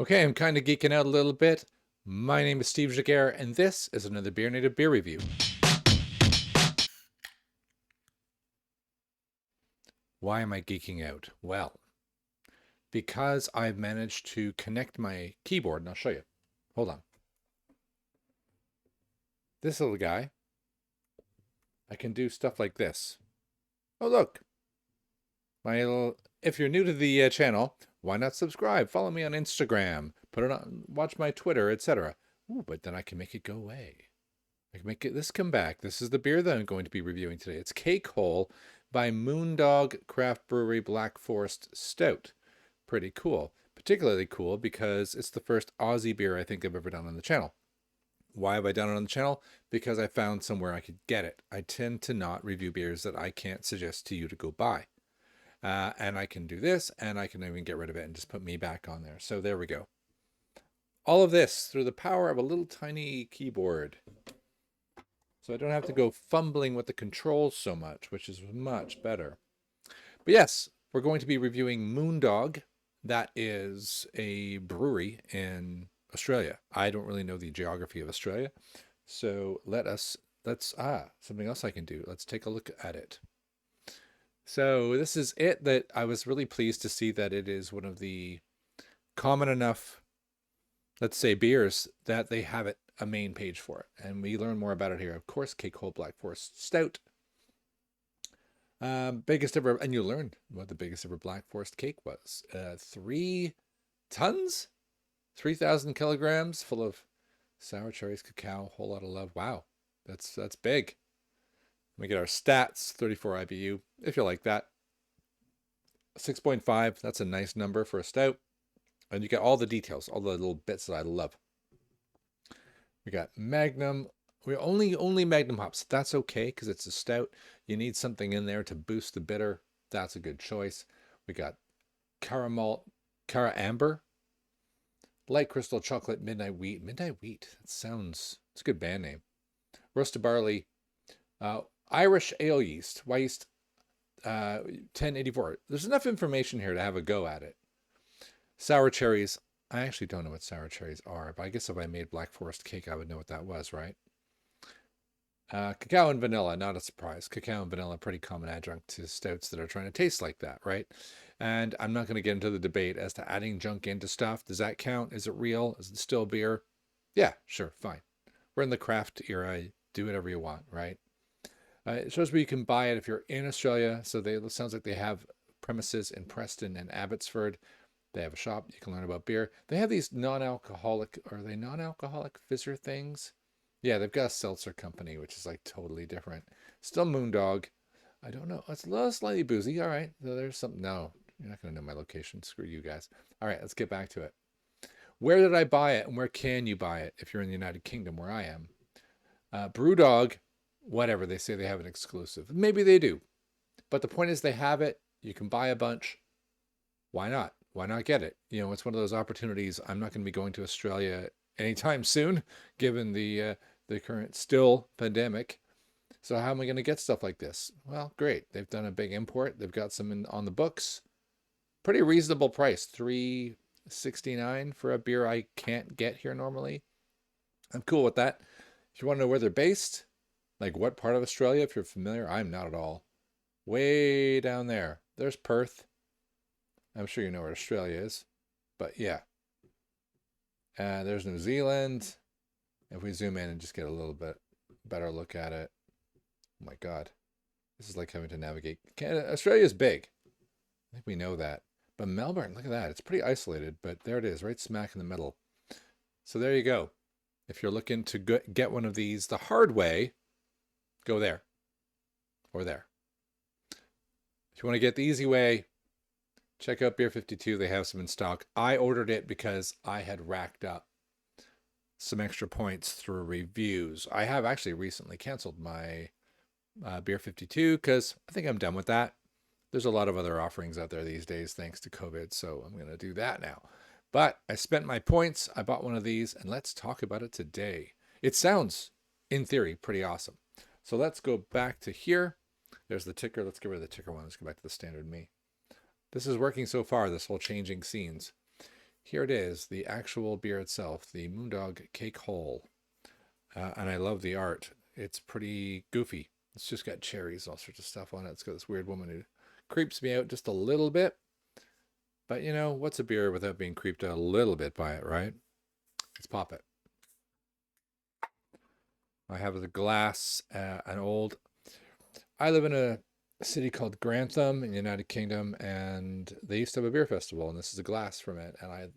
Okay, I'm kind of geeking out a little bit. My name is Steve Jaguar, and this is another BeerNative beer review. Why am I geeking out? Well, because I've managed to connect my keyboard, and I'll show you. Hold on. This little guy, I can do stuff like this. Oh, look. If you're new to the channel, why not subscribe? Follow me on Instagram. Put it on, watch my Twitter, etc. Ooh, but then I can make it go away. I can make this come back. This is the beer that I'm going to be reviewing today. It's Cakeo by Moondog Craft Brewery Black Forest Stout. Pretty cool. Particularly cool because it's the first Aussie beer I think I've ever done on the channel. Why have I done it on the channel? Because I found somewhere I could get it. I tend to not review beers that I can't suggest to you to go buy. And I can do this, and I can even get rid of it and just put me back on there. So there we go. All of this through the power of a little tiny keyboard. So I don't have to go fumbling with the controls so much, which is much better. But yes, we're going to be reviewing Moondog. That is a brewery in Australia. I don't really know the geography of Australia. So something else I can do. Let's take a look at it. So this is it that I was really pleased to see that it is one of the common enough, let's say, beers that they have a main page for it. And we learn more about it here. Of course, Cakeo Black Forest Stout. Biggest ever, and you learned what the biggest ever Black Forest cake was. 3 tons? 3,000 kilograms full of sour cherries, cacao, whole lot of love. Wow, that's big. We get our stats, 34 IBU, if you like that. 6.5, that's a nice number for a stout. And you get all the details, all the little bits that I love. We got Magnum. We only Magnum hops. That's okay because it's a stout. You need something in there to boost the bitter. That's a good choice. We got Caramalt, Caraamber, light crystal chocolate, midnight wheat. Midnight wheat. It's a good band name. Roasted barley, Irish ale yeast, Wyeast, 1084. There's enough information here to have a go at it. Sour cherries. I actually don't know what sour cherries are, but I guess if I made Black Forest cake, I would know what that was, right? Cacao and vanilla, not a surprise. Cacao and vanilla, pretty common adjunct to stouts that are trying to taste like that, right? And I'm not going to get into the debate as to adding junk into stuff. Does that count? Is it real? Is it still beer? Yeah, sure, fine. We're in the craft era. Do whatever you want, right? It shows where you can buy it if you're in Australia. So it sounds like they have premises in Preston and Abbotsford. They have a shop. You can learn about beer. They have these non-alcoholic, are they non-alcoholic fizzer things? Yeah, they've got a seltzer company, which is like totally different. Still Moondog. I don't know. It's a little slightly boozy. All right. So there's something. No, you're not going to know my location. Screw you guys. All right, let's get back to it. Where did I buy it and where can you buy it if you're in the United Kingdom where I am? Brewdog, whatever. They say they have an exclusive. Maybe they do. But the point is they have it. You can buy a bunch. Why not? Why not get it? You know, it's one of those opportunities. I'm not going to be going to Australia anytime soon, given the current still pandemic. So how am I going to get stuff like this? Well, great. They've done a big import. They've got some on the books. Pretty reasonable price, $3.69 for a beer I can't get here normally. I'm cool with that. If you want to know where they're based, like what part of Australia, if you're familiar, I'm not at all. Way down there. There's Perth. I'm sure you know where Australia is, but yeah. There's New Zealand. If we zoom in and just get a little bit better look at it. Oh my God. This is like having to navigate. Canada, Australia's big. I think we know that. But Melbourne, look at that. It's pretty isolated, but there it is, right smack in the middle. So there you go. If you're looking to get one of these the hard way, go there or there. If you want to get the easy way, check out Beer 52. They have some in stock. I ordered it because I had racked up some extra points through reviews. I have actually recently canceled my Beer 52 because I think I'm done with that. There's a lot of other offerings out there these days thanks to COVID, so I'm going to do that now. But I spent my points. I bought one of these, and let's talk about it today. It sounds, in theory, pretty awesome. So let's go back to here. There's the ticker. Let's get rid of the ticker one. Let's go back to the standard me. This is working so far, this whole changing scenes. here it is, the actual beer itself, the Moondog Cake Hole. And I love the art. It's pretty goofy. It's just got cherries, all sorts of stuff on it. It's got this weird woman who creeps me out just a little bit. But you know, what's a beer without being creeped out a little bit by it, right? Let's pop it. I have the glass, an old. I live in a city called Grantham in the United Kingdom, and they used to have a beer festival, and this is a glass from it. And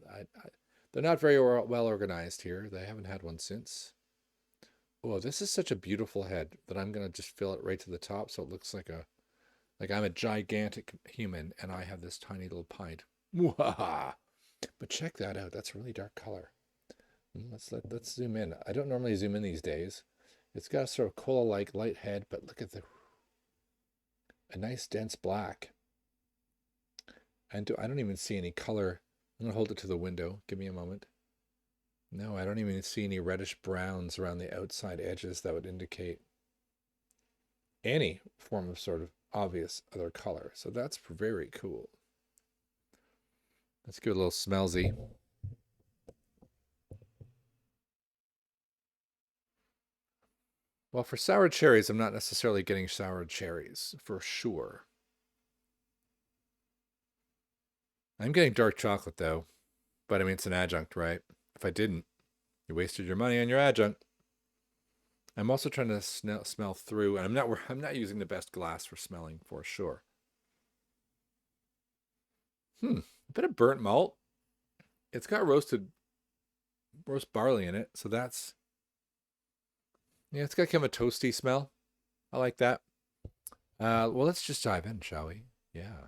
they're not very well organized here. They haven't had one since. Oh, this is such a beautiful head that I'm gonna just fill it right to the top, so it looks like I'm a gigantic human, and I have this tiny little pint. But check that out. That's a really dark color. Let's zoom in. I don't normally zoom in these days. It's got a sort of cola-like light head, but look at a nice dense black. And I don't even see any color. I'm gonna hold it to the window. Give me a moment. No, I don't even see any reddish browns around the outside edges that would indicate any form of sort of obvious other color. So that's very cool. Let's give it a little smellsy. Well, for sour cherries, I'm not necessarily getting sour cherries, for sure. I'm getting dark chocolate, though. But I mean, it's an adjunct, right? If I didn't, you wasted your money on your adjunct. I'm also trying to smell through, and I'm not using the best glass for smelling, for sure. A bit of burnt malt. It's got roast barley in it, so that's, yeah, it's got kind of a toasty smell. I like that. Well, let's just dive in, shall we? Yeah.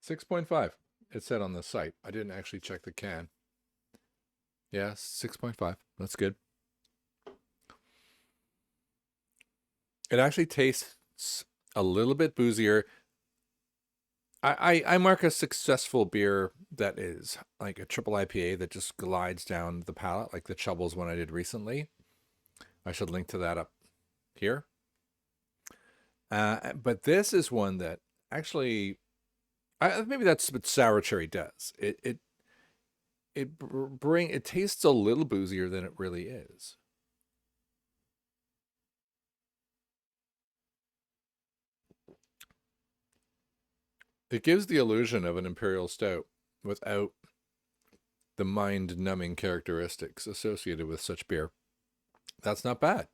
.5. It said on the site. I didn't actually check the can. Yeah, 6.5. That's good. It actually tastes a little bit boozier. I mark a successful beer that is like a triple IPA that just glides down the palate, like the Chubbles one I did recently. I should link to that up here. But this is one that actually, maybe that's what sour cherry does. It tastes a little boozier than it really is. It gives the illusion of an imperial stout without the mind-numbing characteristics associated with such beer. That's not bad.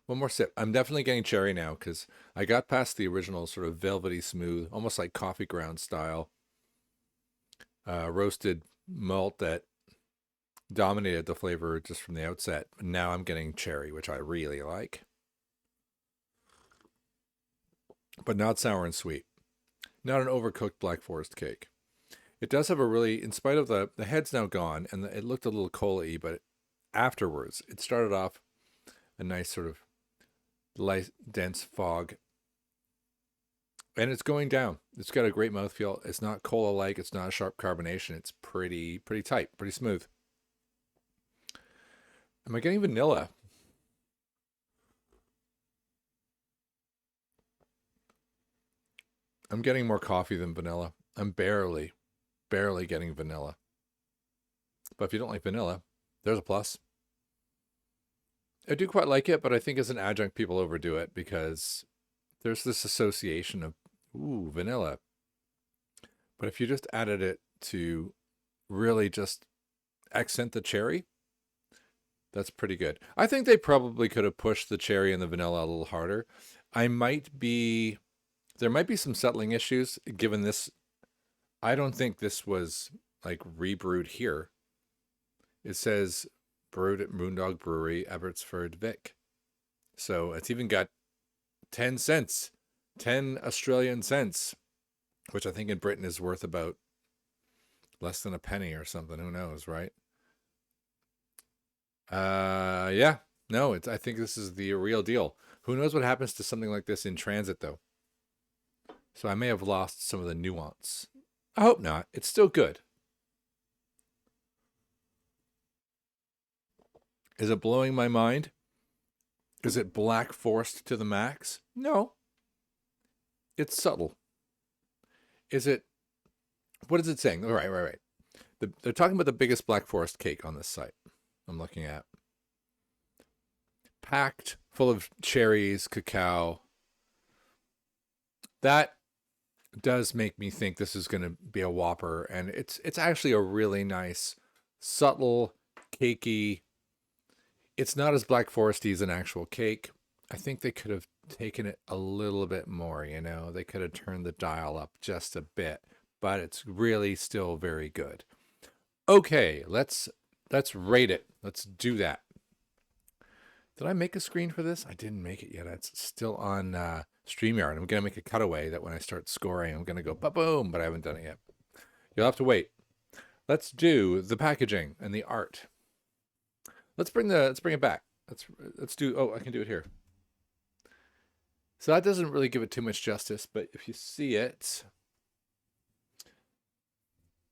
One more sip. I'm definitely getting cherry now because I got past the original sort of velvety smooth, almost like coffee ground style roasted malt that dominated the flavor just from the outset. Now I'm getting cherry, which I really like. But not sour and sweet. Not an overcooked Black Forest cake. It does have a really, in spite of the head's now gone, and it looked a little cola-y, but afterwards, it started off a nice sort of light, dense fog. And it's going down. It's got a great mouthfeel. It's not cola-like. It's not a sharp carbonation. It's pretty tight, pretty smooth. Am I getting vanilla? I'm getting more coffee than vanilla. I'm barely getting vanilla. But if you don't like vanilla, there's a plus. I do quite like it, but I think as an adjunct, people overdo it because there's this association of, ooh, vanilla. But if you just added it to really just accent the cherry, that's pretty good. I think they probably could have pushed the cherry and the vanilla a little harder. There might be some settling issues given this. I don't think this was like rebrewed here. It says brewed at Moondog Brewery, Abbotsford, Vic. So it's even got 10 cents, 10 Australian cents, which I think in Britain is worth about less than a penny or something. Who knows, right? Yeah. No, I think this is the real deal. Who knows what happens to something like this in transit, though? So I may have lost some of the nuance. I hope not. It's still good. Is it blowing my mind? Is it black forest to the max? No. It's subtle. Is it, what is it saying? All right. They're talking about the biggest black forest cake on this site I'm looking at. Packed, full of cherries, cacao. That does make me think this is going to be a whopper, and it's actually a really nice, subtle, cakey. It's not as black foresty as an actual cake. I think they could have taken it a little bit more, you know. They could have turned the dial up just a bit, but it's really still very good. Okay, let's rate it. Let's do that. Did I make a screen for this? I didn't make it yet. It's still on StreamYard. I'm going to make a cutaway that when I start scoring, I'm going to go ba-boom, but I haven't done it yet. You'll have to wait. Let's do the packaging and the art. Let's bring it back. Let's do, oh, I can do it here. So that doesn't really give it too much justice, but if you see it,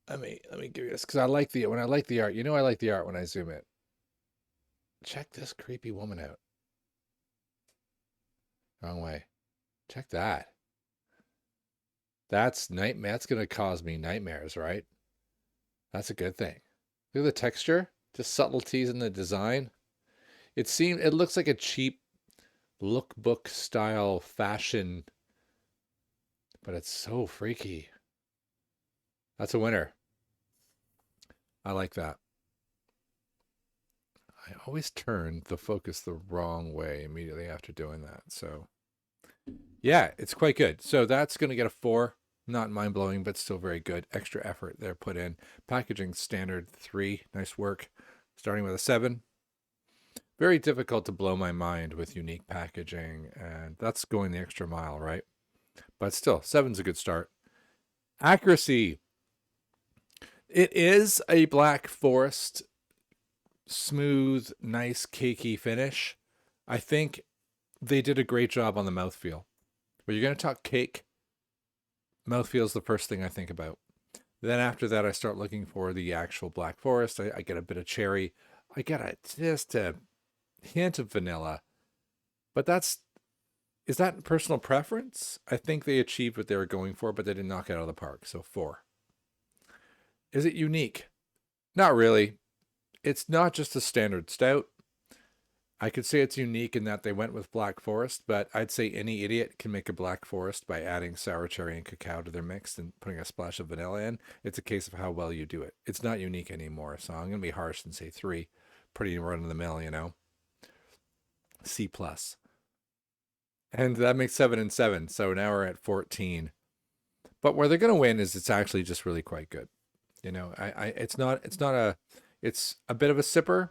let me give you this, because when I like the art, you know I like the art when I zoom it. Check this creepy woman out. Wrong way. Check that. That's nightmare. That's going to cause me nightmares, right? That's a good thing. Look at the texture. Just subtleties in the design. It looks like a cheap lookbook style fashion, but it's so freaky. That's a winner. I like that. I always turn the focus the wrong way immediately after doing that. So yeah, it's quite good. So that's going to get a 4. Not mind-blowing, but still very good. Extra effort there put in. Packaging standard 3. Nice work. Starting with a 7. Very difficult to blow my mind with unique packaging, and that's going the extra mile, right? But still, 7's a good start. Accuracy. It is a black forest, smooth, nice, cakey finish. I think they did a great job on the mouthfeel. When you're going to talk cake, mouthfeel is the first thing I think about. Then after that, I start looking for the actual black forest. I get a bit of cherry. I get just a hint of vanilla. But is that personal preference? I think they achieved what they were going for, but they didn't knock it out of the park. So 4. Is it unique? Not really. It's not just a standard stout. I could say it's unique in that they went with black forest, but I'd say any idiot can make a black forest by adding sour cherry and cacao to their mix and putting a splash of vanilla in. It's a case of how well you do it. It's not unique anymore, so I'm going to be harsh and say 3. Pretty run of the mill, you know. C+. And that makes 7 and 7, so now we're at 14. But where they're going to win is it's actually just really quite good. You know, it's a bit of a sipper,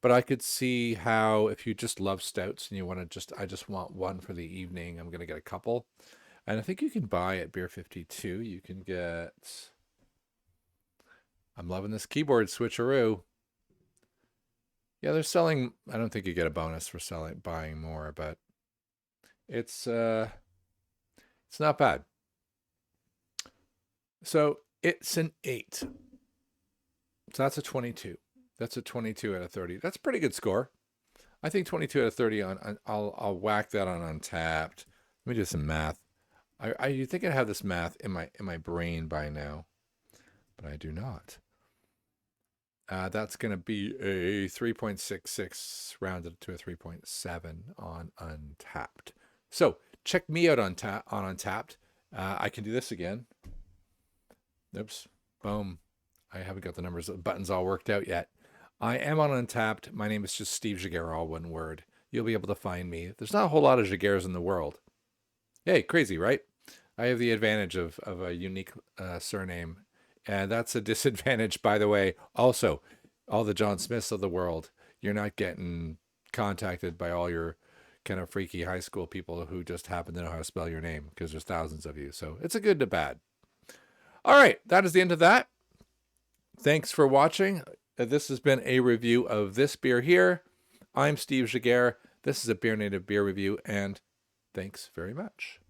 but I could see how if you just love stouts and you want to I just want one for the evening, I'm going to get a couple. And I think you can buy at Beer 52. You can get, I'm loving this keyboard switcheroo. Yeah, they're selling, I don't think you get a bonus for buying more, but it's not bad. So it's an 8. So that's a 22. That's a 22 out of 30. That's a pretty good score. I think 22 out of 30 on I'll whack that on Untapped. Let me do some math. You think I have this math in my brain by now, but I do not. That's going to be a 3.66 rounded to a 3.7 on Untapped. So check me out on Untapped. I can do this again. Oops. Boom. I haven't got the buttons all worked out yet. I am on Untapped. My name is just Steve Jaguar, all one word. You'll be able to find me. There's not a whole lot of Jaguars in the world. Hey, crazy, right? I have the advantage of a unique surname. And that's a disadvantage, by the way. Also, all the John Smiths of the world, you're not getting contacted by all your kind of freaky high school people who just happen to know how to spell your name, because there's thousands of you. So it's a good to bad. All right, that is the end of that. Thanks for watching. This has been a review of this beer here. I'm Steve Jaguar. This is a BeerNative beer review, and thanks very much.